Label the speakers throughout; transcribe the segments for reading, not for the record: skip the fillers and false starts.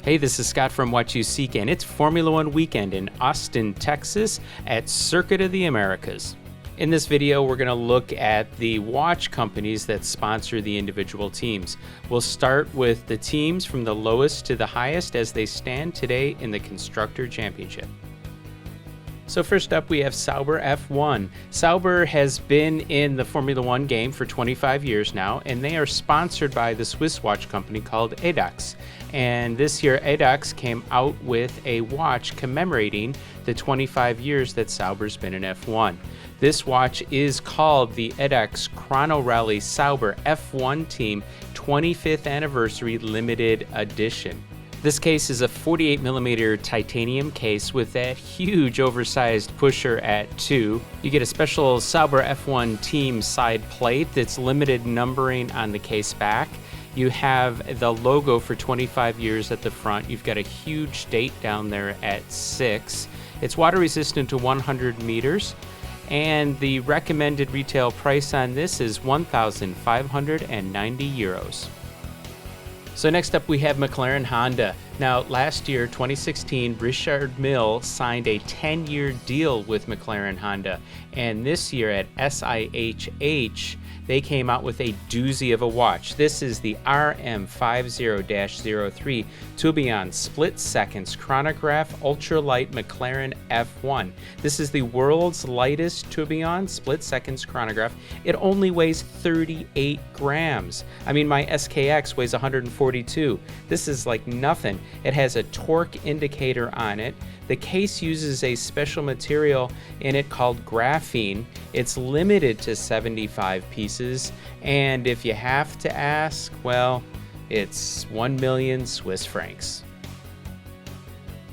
Speaker 1: Hey, this is Scott from Watchuseek, and it's Formula One weekend in Austin, Texas at Circuit of the Americas. In this video, we're going to look at the watch companies that sponsor the individual teams. We'll start with the teams from the lowest to the highest as they stand today in the Constructor Championship. So first up, we have Sauber F1. Sauber has been in the Formula One game for 25 years now, and they are sponsored by the Swiss watch company called ADAX. And this year, ADAX came out with a watch commemorating the 25 years that Sauber's been in F1. This watch is called the ADAX Chrono Rally Sauber F1 Team 25th Anniversary Limited Edition. This case is a 48mm titanium case with that huge oversized pusher at 2. You get a special Sauber F1 team side plate that's limited numbering on the case back. You have the logo for 25 years at the front. You've got a huge date down there at 6. It's water resistant to 100 meters. And the recommended retail price on this is €1,590. So next up we have McLaren Honda. Now last year, 2016, Richard Mille signed a 10-year deal with McLaren Honda. And this year at SIHH, they came out with a doozy of a watch. This is the RM50-03 Tourbillon Split Seconds Chronograph Ultralight McLaren F1. This is the world's lightest Tourbillon Split Seconds chronograph. It only weighs 38 grams. I mean, my SKX weighs 142. This is like nothing. It has a torque indicator on it. The case uses a special material in it called graphene. It's limited to 75 pieces, and if you have to ask, well, it's 1 million Swiss francs.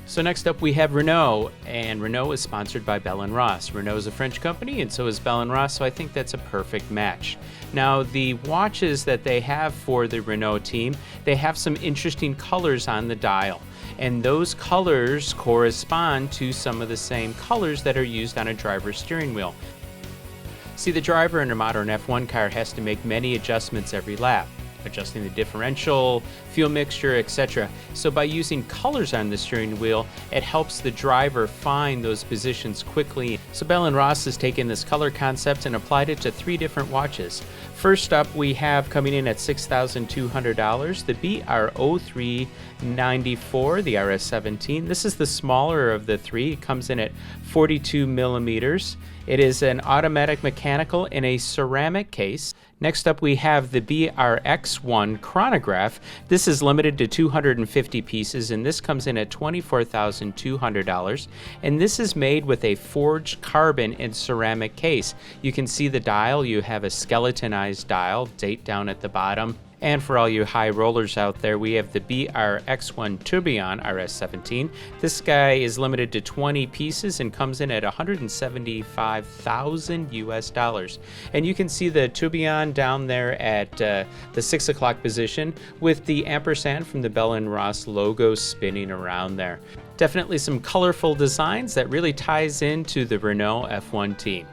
Speaker 1: So next up we have Renault, and Renault is sponsored by Bell & Ross. Renault is a French company, and so is Bell & Ross, so I think that's a perfect match. Now, the watches that they have for the Renault team, they have some interesting colors on the dial. And those colors correspond to some of the same colors that are used on a driver's steering wheel. See, the driver in a modern F1 car has to make many adjustments every lap, adjusting the differential, fuel mixture, etc. So by using colors on the steering wheel, it helps the driver find those positions quickly. So Bell & Ross has taken this color concept and applied it to 3 different watches. First up, we have coming in at $6,200, the BR0394, the RS17. This is the smaller of the 3. It comes in at 42 millimeters. It is an automatic mechanical in a ceramic case. Next up, we have the BRX1 chronograph. This is limited to 250 pieces, and this comes in at $24,200. And this is made with a forged carbon and ceramic case. You can see the dial. You have a skeletonized dial, date down at the bottom. And for all you high rollers out there, we have the BRX1 Tourbillon RS17. This guy is limited to 20 pieces and comes in at $175,000 US. And you can see the Tourbillon down there at the 6 o'clock position with the ampersand from the Bell & Ross logo spinning around there. Definitely some colorful designs that really ties into the Renault F1 team.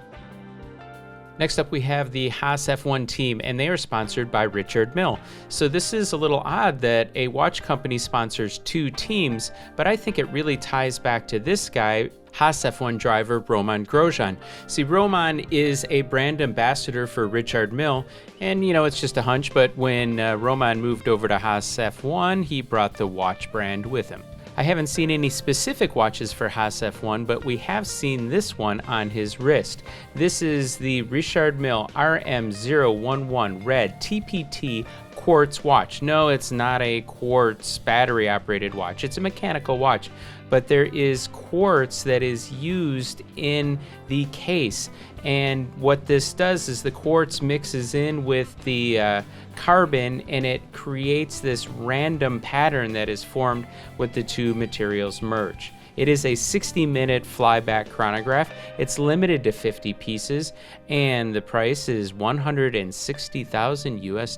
Speaker 1: Next up, we have the Haas F1 team, and they are sponsored by Richard Mille. So this is a little odd that a watch company sponsors 2 teams, but I think it really ties back to this guy, Haas F1 driver Romain Grosjean. See, Romain is a brand ambassador for Richard Mille, and it's just a hunch, but when Romain moved over to Haas F1, he brought the watch brand with him. I haven't seen any specific watches for Haas F1, but we have seen this one on his wrist. This is the Richard Mille RM011 Red TPT quartz watch. No, it's not a quartz battery operated watch. It's a mechanical watch, but there is quartz that is used in the case. And what this does is the quartz mixes in with the carbon, and it creates this random pattern that is formed when the 2 materials merge. It is a 60-minute flyback chronograph. It's limited to 50 pieces, and the price is $160,000 US.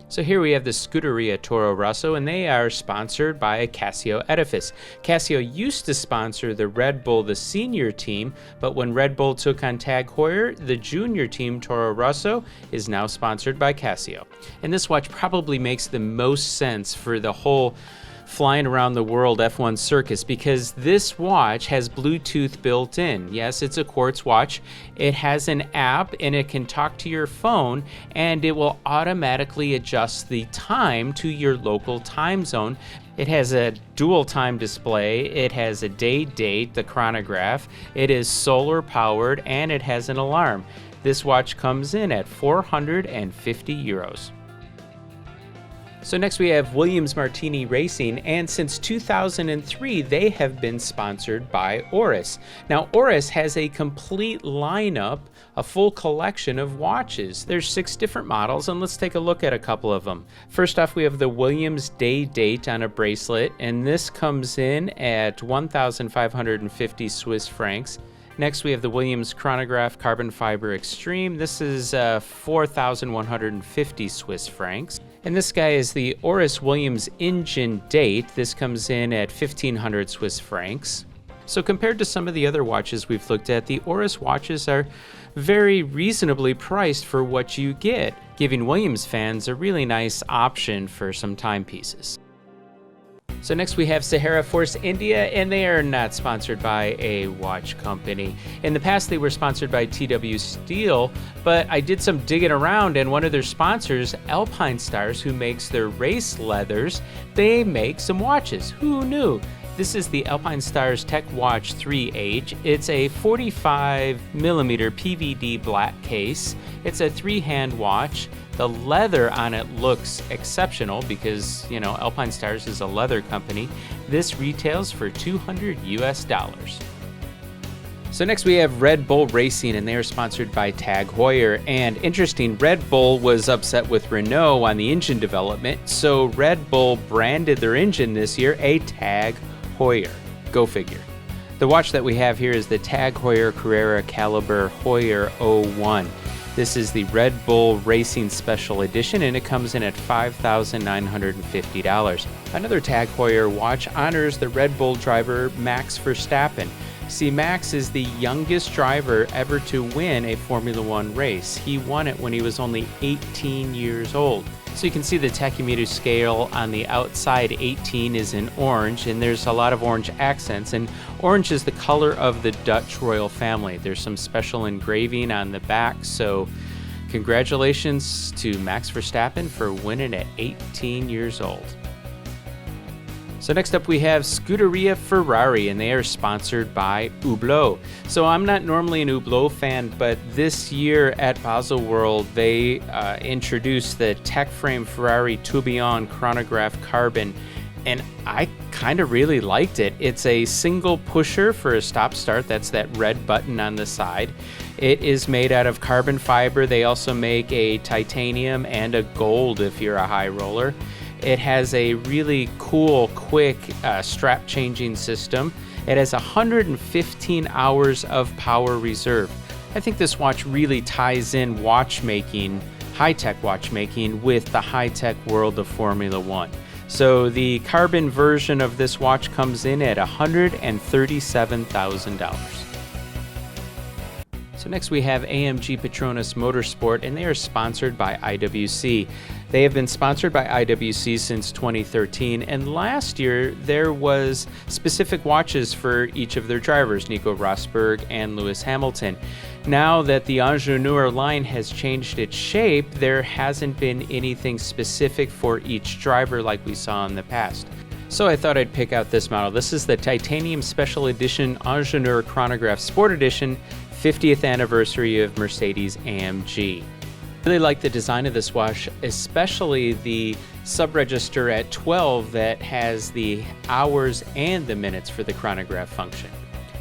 Speaker 1: So here we have the Scuderia Torro Rosso, and they are sponsored by Casio Edifice. Casio used to sponsor the Red Bull, the senior team, but when Red Bull took on Tag Heuer, the junior team, Torro Rosso, is now sponsored by Casio. And this watch probably makes the most sense for the whole flying around the world F1 circus, because this watch has Bluetooth built in. Yes, it's a quartz watch. It has an app and it can talk to your phone, and it will automatically adjust the time to your local time zone. It has a dual time display, it has a date, the chronograph, it is solar powered, and it has an alarm. This watch comes in at 450 euros. So next we have Williams Martini Racing, and since 2003 they have been sponsored by Oris. Now Oris has a complete lineup, a full collection of watches. There's 6 different models, and let's take a look at a couple of them. First off, we have the Williams date on a bracelet, and this comes in at 1,550 Swiss francs. Next, we have the Williams Chronograph Carbon Fiber Extreme. This is 4,150 Swiss francs. And this guy is the Oris Williams Engine Date. This comes in at 1,500 Swiss francs. So compared to some of the other watches we've looked at, the Oris watches are very reasonably priced for what you get, giving Williams fans a really nice option for some timepieces. So next we have Sahara Force India, and they are not sponsored by a watch company. In the past they were sponsored by TW Steel, but I did some digging around, and one of their sponsors, Alpine Stars, who makes their race leathers, they make some watches. Who knew? This is the Alpine Stars Tech Watch 3H. It's a 45mm PVD black case. It's a 3-hand watch. The leather on it looks exceptional because, you know, Alpine Stars is a leather company. This retails for $200 US. So next we have Red Bull Racing, and they are sponsored by Tag Heuer. And interesting, Red Bull was upset with Renault on the engine development, so Red Bull branded their engine this year a Tag Heuer. Go figure. The watch that we have here is the Tag Heuer Carrera Caliber Heuer 01. This is the Red Bull Racing Special Edition, and it comes in at $5,950. Another Tag Heuer watch honors the Red Bull driver Max Verstappen. See, Max is the youngest driver ever to win a Formula One race. He won it when he was only 18 years old. So you can see the tachymeter scale on the outside. 18 is in orange, and there's a lot of orange accents, and orange is the color of the Dutch royal family. There's some special engraving on the back, so congratulations to Max Verstappen for winning at 18 years old. So next up we have Scuderia Ferrari, and they are sponsored by Hublot. So I'm not normally an Hublot fan, but this year at Basel World they introduced the Tech Frame Ferrari Tourbillon Chronograph Carbon, and I kind of really liked it. It's a single pusher for a stop-start. That's that red button on the side. It is made out of carbon fiber. They also make a titanium and a gold if you're a high roller. It has a really cool, quick strap changing system. It has 115 hours of power reserve. I think this watch really ties in watchmaking, high-tech watchmaking, with the high-tech world of Formula One. So the carbon version of this watch comes in at $137,000. So next we have AMG Petronas Motorsport, and they are sponsored by IWC. They have been sponsored by IWC since 2013, and last year there was specific watches for each of their drivers, Nico Rosberg and Lewis Hamilton. Now that the Ingenieur line has changed its shape, there hasn't been anything specific for each driver like we saw in the past. So I thought I'd pick out this model. This is the Titanium Special Edition Ingenieur Chronograph Sport Edition, 50th anniversary of Mercedes AMG. I really like the design of this watch, especially the sub-register at 12 that has the hours and the minutes for the chronograph function.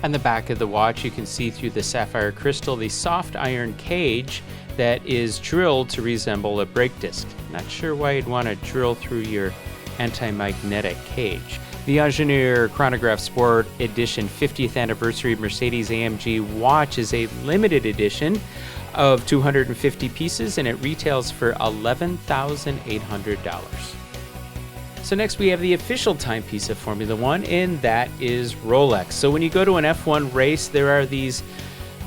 Speaker 1: On the back of the watch, you can see through the sapphire crystal the soft iron cage that is drilled to resemble a brake disc. Not sure why you'd want to drill through your anti-magnetic cage. The Ingenieur Chronograph Sport Edition 50th Anniversary Mercedes-AMG watch is a limited edition of 250 pieces, and it retails for $11,800. So next we have the official timepiece of Formula One, and that is Rolex. So when you go to an F1 race, there are these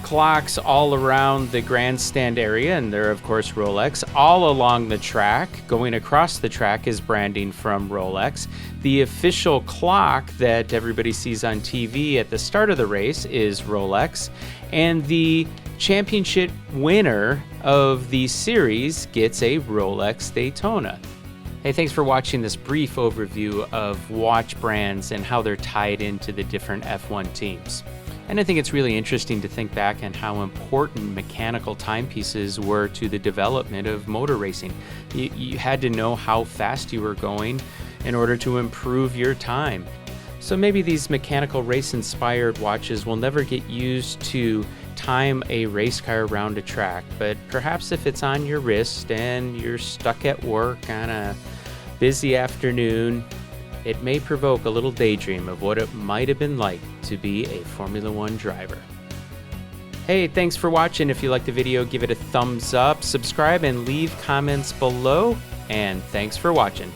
Speaker 1: clocks all around the grandstand area, and they're of course Rolex. All along the track, going across the track, is branding from Rolex. The official clock that everybody sees on TV at the start of the race is Rolex, and the championship winner of the series gets a Rolex Daytona. Hey, thanks for watching this brief overview of watch brands and how they're tied into the different F1 teams. And I think it's really interesting to think back on how important mechanical timepieces were to the development of motor racing. You had to know how fast you were going in order to improve your time. So maybe these mechanical race-inspired watches will never get used to time a race car around a track, but perhaps if it's on your wrist and you're stuck at work on a busy afternoon, it may provoke a little daydream of what it might have been like to be a Formula One driver. Hey, thanks for watching. If you liked the video, give it a thumbs up, subscribe, and leave comments below. And thanks for watching.